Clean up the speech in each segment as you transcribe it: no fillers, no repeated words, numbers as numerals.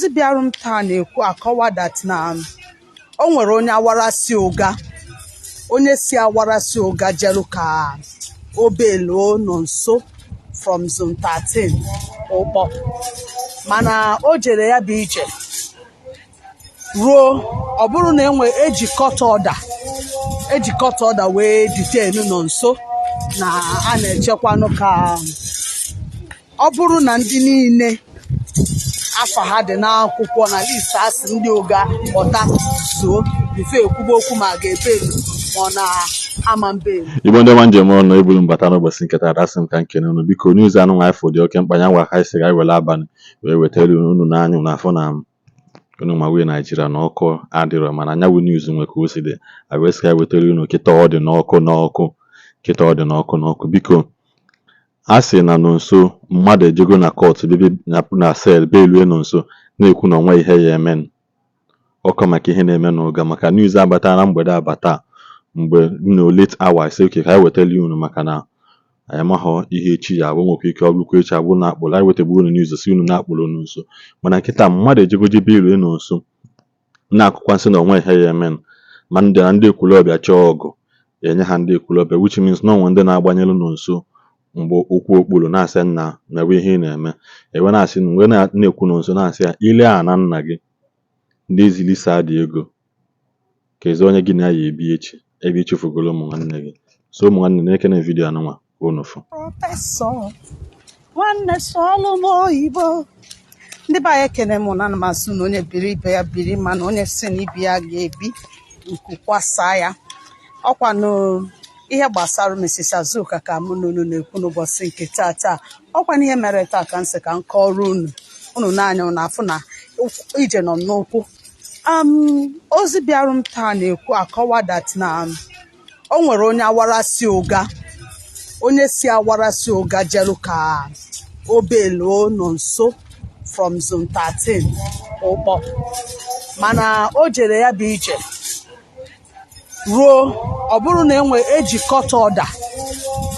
ozi bịara m taa na-ekwu akọwa that na o nwere onye awarasi ụga onye si awarasi ụga jelu ka obeluo Nonso from zone 13 ụkpọ mana o jere ya bụ ije ruo ọ bụrụ na ejikọta ọda wee detain Nonso na a na-echekwanụ ka ọ bụrụ na ndị niile afa ha dị n'akwụkwọ na list asị ndị ụga ọta zuo bife ekwuba okwu ma ga-ebelu ma ọ na ama mbelu. Igbo ndị ọma njem ọnụ ebulu mbata n'ụbọchị nketa asị m ka nkene unu biko news anụ nwa afọ dị oke mkpa ya ngwa ha isi ga were abalị wee wetara unu n'anya na afọ na unu ma wee Naijiria na ọkụ adịrọ mana anya wụ news nwe ka o si dị wee sị ga wetara unu kịta ọ dị n'ọkụ biko a sị na Nonso mmadụ ejego na court na sel belue Nonso na-ekwu na onwe ihe ya eme ọkọ maka ihe na-eme n'ụga maka news abata na mgbede abata mgbe late hours oke ka anyị wetara unu maka na anyị amaghọ ihe echi ya abụ nwekwa ike ọ bụrụkwa echi abụ na akpụrụ anyị wetagbu unu news si unu na-akpụrụ Nonso mana nkịta mmadụ ejegoji belue Nonso na-akụkwa nsị na onwe ihe ya eme ma ndị ekwulọbịa chọọ ọgụ enye ha ndị ekwulọbịa which means na onwe ndị na-agbanyelu Nonso mgbe okwu okpuru na-asị nna mewe ihe ị na-eme ewe na-asị mgbe na-ekwu Nonso na-asị ya ile a na nna gị ndị ezilisa dị ego ka ezi onye gị na ya ebi echi ebe ichefugoro ụmụ nwanne gị so ụmụ nwanne na-ekene vidiyo anụnwa onufu nwanne sọlụm oyibo ndị be anyị ekene m na amasị na onye biri ibe ya biri mana onye si na ibi ya ga-ebi nkukwasa ya ọkwa ihe gbasara Mrs. Azuka ka mụ na unu na-ekwu n'ụbọchị nke taa ọkwa n'ihe mere taa ka nsị ka m kọrọ unu n'anya na afụ na ije nọ n'ụkwụ ozi bịara m taa na-ekwu akọwa that na o nwere onye si awarasi ụga jelu ka obeluo Nonso from zone 13 ụkpọ mana o jere ya bụ ije ruo ọ bụrụ na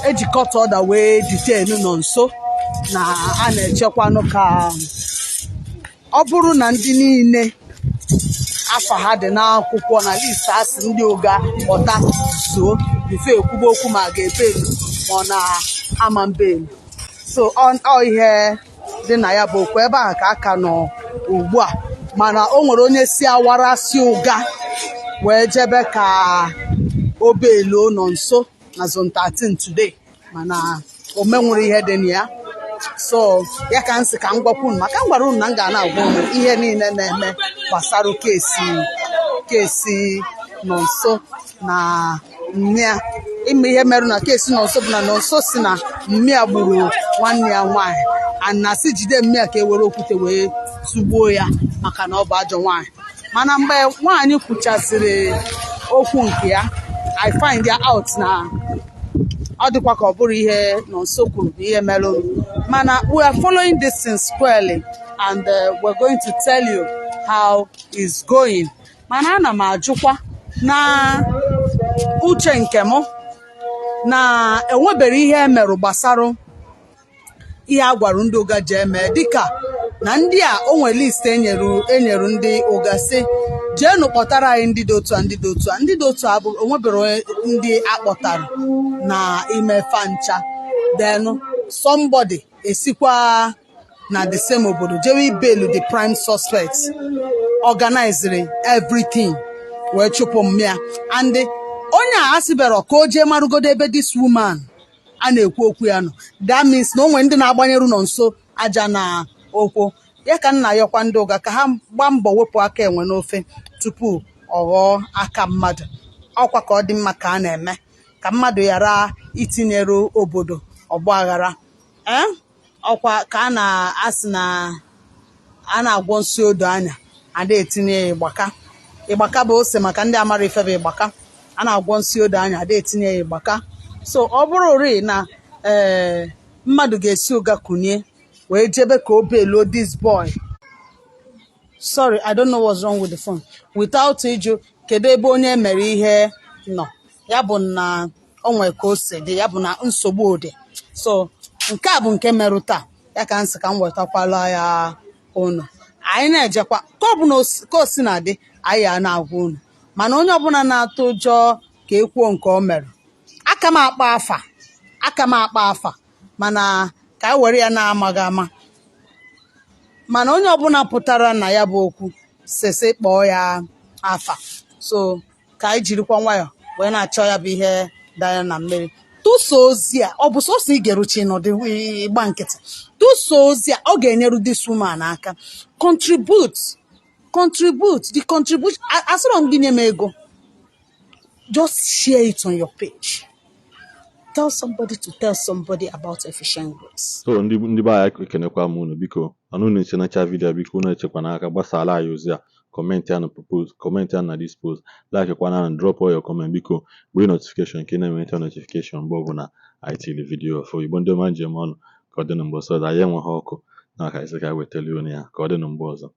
ejikọta ọda wee detain Nonso na a na-echekwanụ ka ọ bụrụ na ndị niile afa ha dị n'akwụkwọ na list asị ndị ụga ọta zuo bife ekwuba okwu ma ga-ebelu ma ọ na ama mbelu so ọ ihe dị na ya bụ okwu ebe ahụ ka aka nọ ugbu a mana o nwere onye si awarasi ụga wee jebe ka obeluo Nonso na zone 13 today mana o menwere ihe dị na ya so ya ka nsị ka m gwakwa unu maka m gwara unu na m ga na-agwa unu ihe niile na-eme gbasara kesi Nonso na mmịa ime ihe merụ na kesi Nonso bụ na Nonso si na mmịa gburu nwanne ya nwaanyị anasị jide mmịa ka e were okwute wee tụgbuo ya maka na ọ bụ ajọ nwaanyị mana mgbe nwaanyị kwuchasịrị okwu nke ya I find ya out na ọ dịkwa ka ọ bụrụ ihe Nonso kwuru bụ ihe merụ mana we are following this thing squarely and we're going to tell you how it's going mana ana m ajụkwa na uche nke m na enwebere ihe emerụ gbasara ihe a gwara ndị ụga ji eme dịka na ndị a o nwere list enyeru ndị ụga si jeenu kpọtara anyị ndị dị otu a bụ onwebere ndị akpọtara na ime fancha then somebody esikwa na the same obodo jewe ibelu the prime suspect organizing everything wee chụpụ mmịa and onye a asịbero ka o jee marụgodo ebe this woman a na-ekwu okwu ya nọ that means na o nwere ndị na-agbanyeru Nonso aja na okwu ya ka nna yọkwa ndị ụga ka ha gbaa mbọ wepụ aka enwe n'ofe tupu ọ ghọọ aka mmadụ ọkwa ka ọ dị mma ka a na-eme ka mmadụ ghara itinyere obodo ọgba aghara ọkwa ka a na-asị na a na-agwọ nsi odo anya ada etinye ịgbaka bụ ose maka ndị amara ife bụ ịgbaka a na-agwọ nsi odo anya ada etinye ya ịgbaka so ọ bụrụ ori na mmadụ ga-esi ụga kunye wee jebe ka o beluo this boy sorry I don't know what's wrong with the phone without ịjụ kedu ebe onye mere ihe nọ ya bụ na onwe ka o si dị ya bụ na nsogbu dị so nke a bụ nke merụ taa ya ka nsị ka m wetakwala ya unu anyị na-ejekwa ka ọ bụ na ka o si na dị anyị ya na-agwa unu mana onye ọbụla na-atụ ụjọ ka ekwuo nke o mere aka m akpa afa mana ka anyị were ya na-amaghị ama mana onye ọbụla pụtara na ya bụ okwu sese kpọọ ya afa so ka anyị jirikwa nwayọ wee na-achọ ya bụ ihe danya na mmiri tụso ozi a ọ bụ sọsọ ị ga-eruchi n'ụdị ịgba nkịtị tụso ozi a ọ ga-enyeru this woman aka contribute the contribution asịrọ m gị nye m ego just share it on your page tell somebody to tell somebody about efficient goods. So ndị be anyị ekenekwa m unu biko anụ unu echenacha vidiyo biko unu echekwa n'aka gbasara anyị ozi a kọmentị ya na propose kọmentị ya na this post like kwana na drop all your comment biko gbee notification nke na-enweta notification mgbe ọbụla anyị tiri vidiyo fọ Igbo ndị ọma njem ọnụ ka ọ dị na mgbe ọzọ anyị enweghị ọkụ na aka isi ka wetara unu ya ka ọ dị na mgbe ọzọ